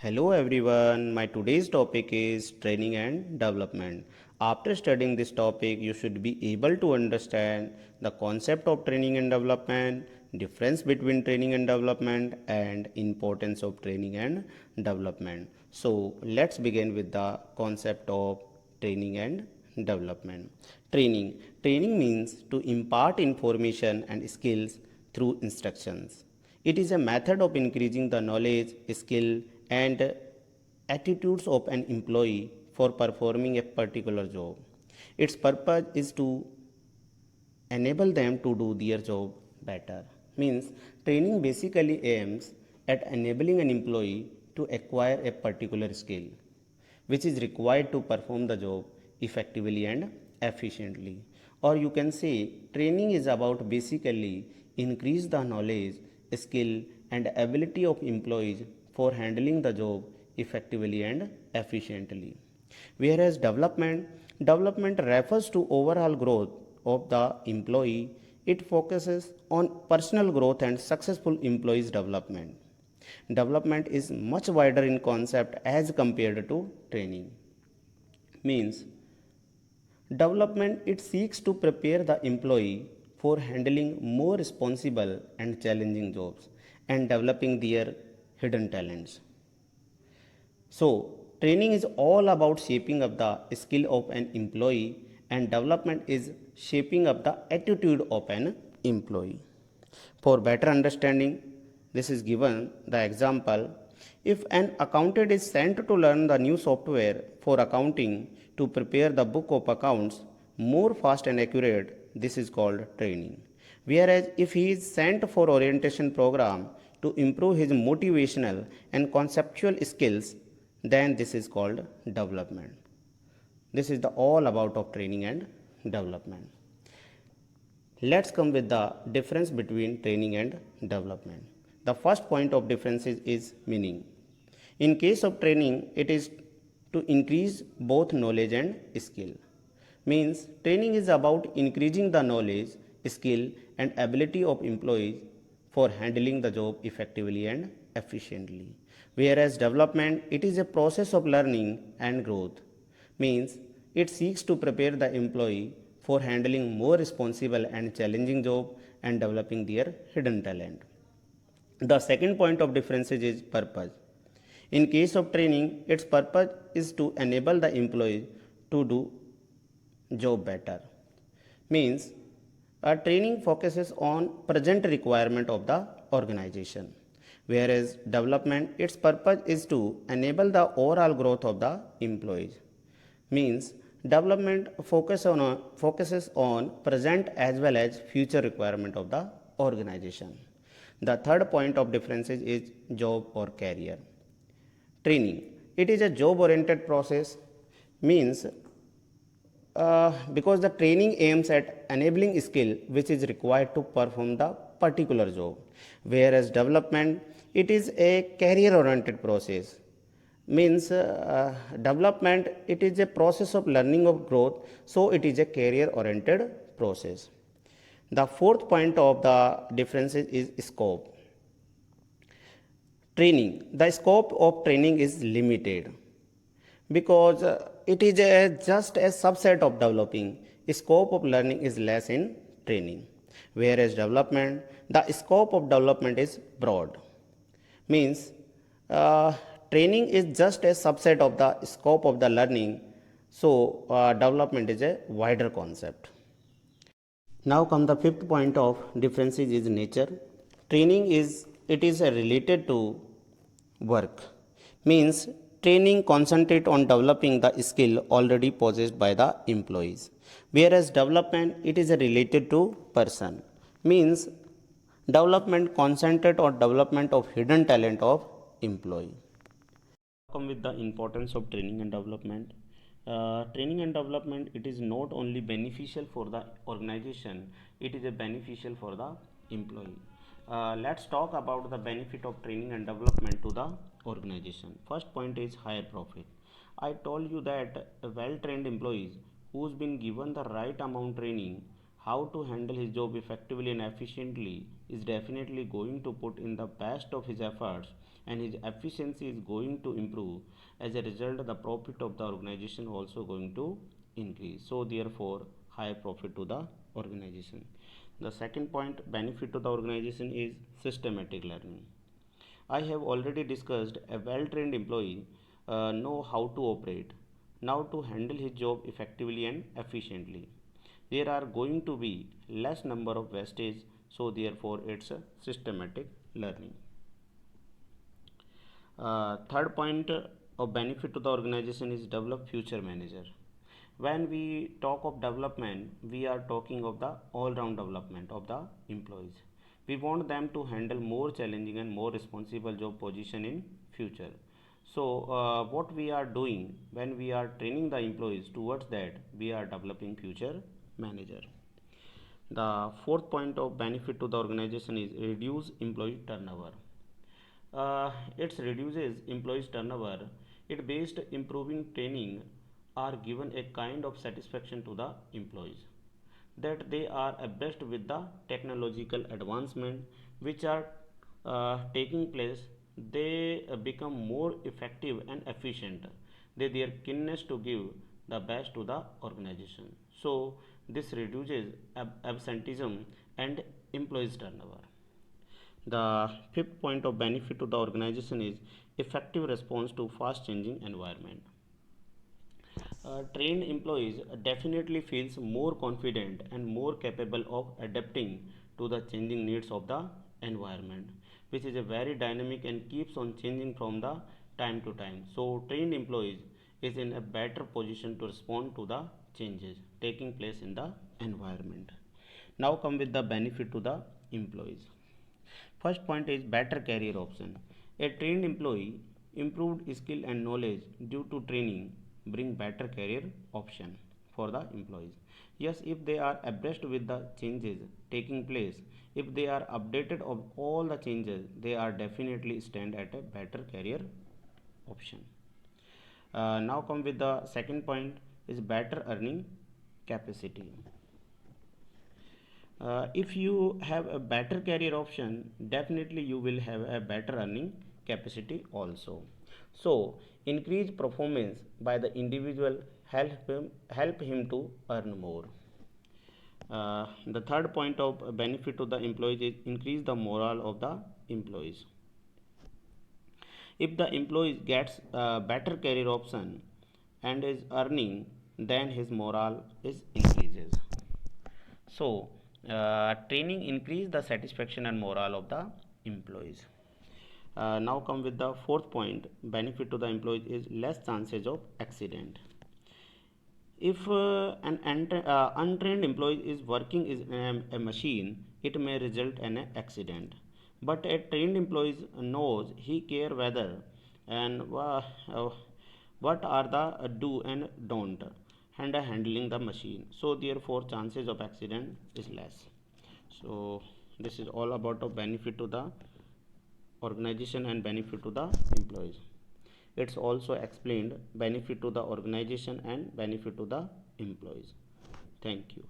Hello everyone, my today's topic is training and development. After studying this topic, you should be able to understand the concept of training and development, difference between training and development, and importance of training and development. So, let's begin with the concept of training and development. Training means to impart information and skills through instructions. It is a method of increasing the knowledge, skill, and attitudes of an employee for performing a particular job. Its purpose is to enable them to do their job better. Means training basically aims at enabling an employee to acquire a particular skill which is required to perform the job effectively and efficiently. Or you can say training is about basically increase the knowledge, skill and ability of employees for handling the job effectively and efficiently. Whereas development refers to overall growth of the employee. It focuses on personal growth and successful employees development. Development is much wider in concept as compared to training. Means development it seeks to prepare the employee for handling more responsible and challenging jobs and developing their hidden talents. So, training is all about shaping up the skill of an employee, and development is shaping up the attitude of an employee. For better understanding, this is given the example if an accountant is sent to learn the new software for accounting to prepare the book of accounts more fast and accurate, this is called training. Whereas if he is sent for orientation program to improve his motivational and conceptual skills, then this is called development. This is the all about of training and development. Let's come with the difference between training and development. The first point of difference is meaning. In case of training, it is to increase both knowledge and skill. Means training is about increasing the knowledge, skill and ability of employees for handling the job effectively and efficiently. Whereas development, it is a process of learning and growth. Means it seeks to prepare the employee for handling more responsible and challenging job and developing their hidden talent. The second point of difference is purpose. In case of training, its purpose is to enable the employee to do job better. Means a training focuses on present requirement of the organization, whereas development its purpose is to enable the overall growth of the employees. Means development focuses on present as well as future requirement of the organization. The third point of difference is job or career. Training. It is a job oriented process. Means because the training aims at enabling skill which is required to perform the particular job, whereas development it is a career oriented process. Means development it is a process of learning of growth, so it is a career oriented process. The fourth point of the difference is scope. Training, the scope of training is limited because it is just a subset of developing. Scope of learning is less in training, whereas development the scope of development is broad. Means uh, training is just a subset of the scope of the learning, so development is a wider concept. Now come the fifth point of differences is nature. Training is it is related to work. Means training concentrate on developing the skill already possessed by the employees, whereas development it is related to person. Means development concentrate on development of hidden talent of employee. Come with the importance of training and development. Training and development it is not only beneficial for the organization, it is a beneficial for the employee. Let's talk about the benefit of training and development to the organization. First point is higher profit. I told you that a well trained employee who's been given the right amount training how to handle his job effectively and efficiently is definitely going to put in the best of his efforts and his efficiency is going to improve. As a result, the profit of the organization also going to increase. So therefore, high profit to the organization. The second point, benefit to the organization, is systematic learning. I have already discussed a well trained employee know how to operate, now to handle his job effectively and efficiently. There are going to be less number of wastage, so therefore it's a systematic learning. Third point of benefit to the organization is develop future manager. When we talk of development, we are talking of the all-round development of the employees. We want them to handle more challenging and more responsible job position in future. So, what we are doing when we are training the employees towards that, we are developing future manager. The fourth point of benefit to the organization is reduce employee turnover. It reduces employees turnover. It based improving training are given a kind of satisfaction to the employees that they are abreast with the technological advancement which are taking place. They become more effective and efficient. Their keenness to give the best to the organization. So this reduces absenteeism and employees turnover. The fifth point of benefit to the organization is effective response to fast changing environment. Trained employees definitely feels more confident and more capable of adapting to the changing needs of the environment, which is a very dynamic and keeps on changing from the time to time. So trained employees is in a better position to respond to the changes taking place in the environment. Now come with the benefit to the employees. First point is better career option. A trained employee improved skill and knowledge due to training bring better career option for the employees. Yes, if they are abreast with the changes taking place, if they are updated of all the changes, they are definitely stand at a better career option. Now come with the second point is better earning capacity. If you have a better career option, definitely you will have a better earning capacity also. So increase performance by the individual help him to earn more. The third point of benefit to the employees is increase the morale of the employees. If the employee gets a better career option and is earning, then his morale is increases. So, training increase the satisfaction and morale of the employees. Now come with the fourth point. Benefit to the employees is less chances of accident. If an untrained employee is working is a machine, it may result in an accident. But a trained employee knows he care whether and what are the do and don't and handling the machine. So therefore, chances of accident is less. So this is all about the benefit to the organization and benefit to the employees. It's also explained benefit to the organization and benefit to the employees. Thank you.